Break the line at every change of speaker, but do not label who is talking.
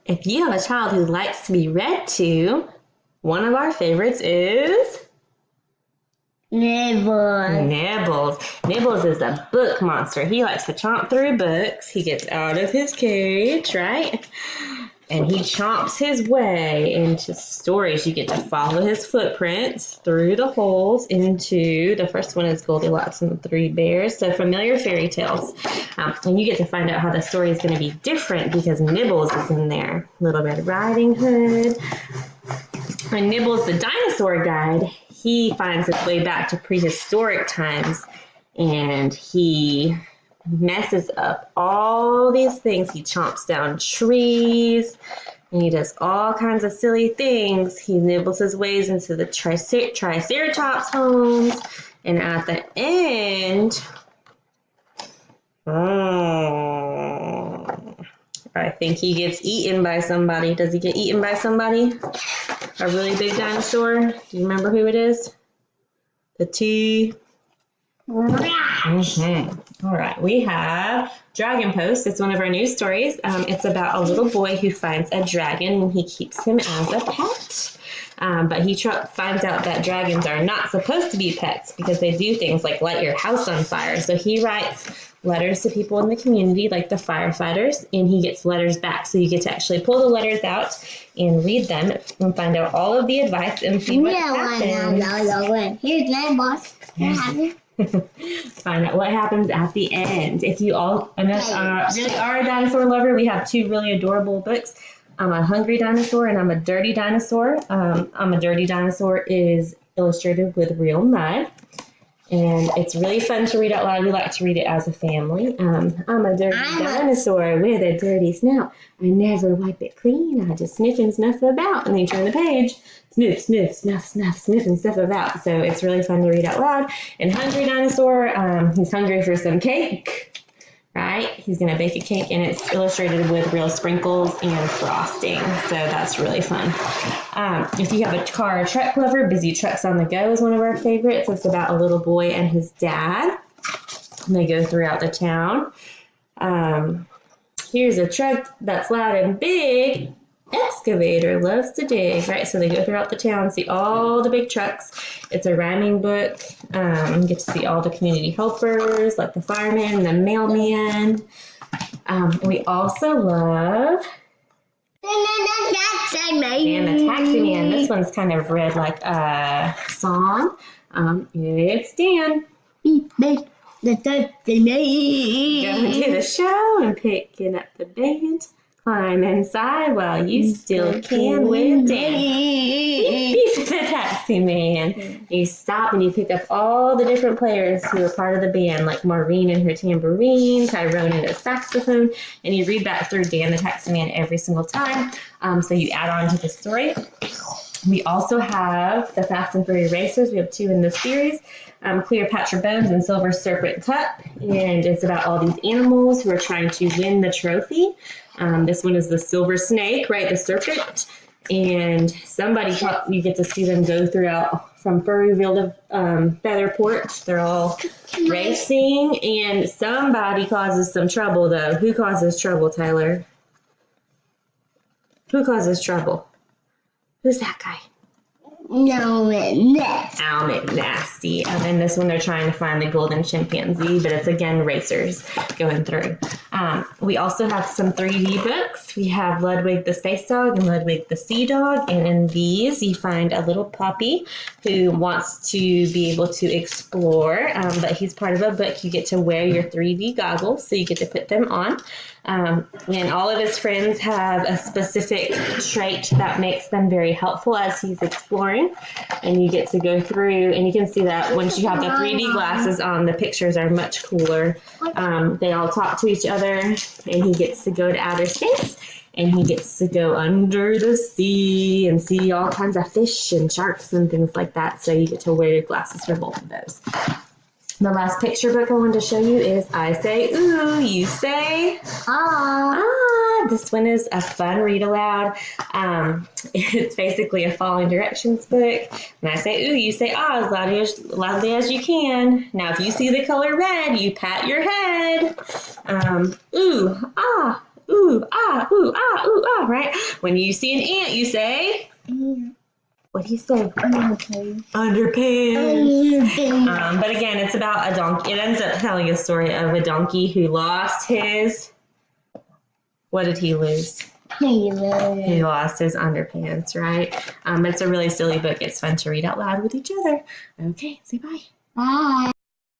If you have a child who likes to be read to, one of our favorites is
Nibbles.
Nibbles is a book monster. He likes to chomp through books. He gets out of his cage, right? And he chomps his way into stories. You get to follow his footprints through the holes into, the first one is Goldilocks and the Three Bears, so familiar fairy tales. And you get to find out how the story is going to be different because Nibbles is in there. Little Red Riding Hood. And Nibbles, the dinosaur guide, he finds his way back to prehistoric times, and he messes up all these things. He chomps down trees, and he does all kinds of silly things. He nibbles his ways into the Triceratops homes, and at the end, I think he gets eaten by somebody. Does he get eaten by somebody? A really big dinosaur? Do you remember who it is? The T. Mm-hmm. All right, we have Dragon Post. It's one of our new stories. It's about a little boy who finds a dragon and he keeps him as a pet. But he finds out that dragons are not supposed to be pets because they do things like light your house on fire. So he writes letters to people in the community, like the firefighters, and he gets letters back. So you get to actually pull the letters out and read them and find out all of the advice and see what happens.
Here's my boss.
Find out what happens at the end. If you all really are a dinosaur lover, we have two really adorable books. I'm a Hungry Dinosaur and I'm a Dirty Dinosaur. I'm a Dirty Dinosaur is illustrated with real mud. And it's really fun to read out loud. We like to read it as a family. I'm a dirty dinosaur with a dirty snout. I never wipe it clean. I just sniff and snuff about. And then you turn the page. Sniff, sniff, snuff, snuff, sniff and snuff about. So it's really fun to read out loud. And Hungry Dinosaur, he's hungry for some cake. Right? He's going to bake a cake, and it's illustrated with real sprinkles and frosting. So that's really fun. If you have a car or truck lover, Busy Trucks on the Go is one of our favorites. It's about a little boy and his dad. And they go throughout the town. Here's a truck that's loud and big. Excavator loves to dig, right? So they go throughout the town, see all the big trucks. It's a rhyming book. You get to see all the community helpers, like the fireman, the mailman. We also love
And the taxi man.
and the taxi man. This one's kind of read like a song. It's Dan.
The taxi man.
Going to the show and picking up the band. Climb inside while you still can with Dan. Beep, beep, the taxi man. You stop and you pick up all the different players who are part of the band, like Maureen and her tambourine, Tyrone and his saxophone, and you read that through Dan the Taxi Man every single time. So you add on to the story. We also have the Fast and Furious Racers. We have two in this series. Cleopatra Bones and Silver Serpent Cup, and it's about all these animals who are trying to win the trophy. This one is the silver snake, right, the serpent, and you get to see them go throughout from Furryville to Featherport. They're all racing, and somebody causes some trouble, though. Who causes trouble, Tyler? Who causes trouble? Who's that guy?
No, nasty.
Al McNasty. And this one they're trying to find the golden chimpanzee, but it's again racers going through. We also have some 3D books. We have Ludwig the Space Dog and Ludwig the Sea Dog. And in these you find a little puppy who wants to be able to explore, but he's part of a book. You get to wear your 3D goggles, so you get to put them on. And all of his friends have a specific trait that makes them very helpful as he's exploring. And you get to go through, and you can see that once you have the 3D glasses on, the pictures are much cooler. They all talk to each other, and he gets to go to outer space, and he gets to go under the sea and see all kinds of fish and sharks and things like that. So you get to wear your glasses for both of those. The last picture book I wanted to show you is I Say Ooh, You Say Ah. This one is a fun read aloud. It's basically a following directions book. When I say ooh, you say ah as loudly as you can. Now, if you see the color red, you pat your head. Ooh, ah. ooh, ah, ooh, ah, ooh, ah, right? When you see an ant, you say, what do you say?
Underpants.
Underpants. But again, it's about a donkey. It ends up telling a story of a donkey who lost his, what did he lose? He lost his underpants, right? It's a really silly book. It's fun to read out loud with each other. Okay, say bye.
Bye.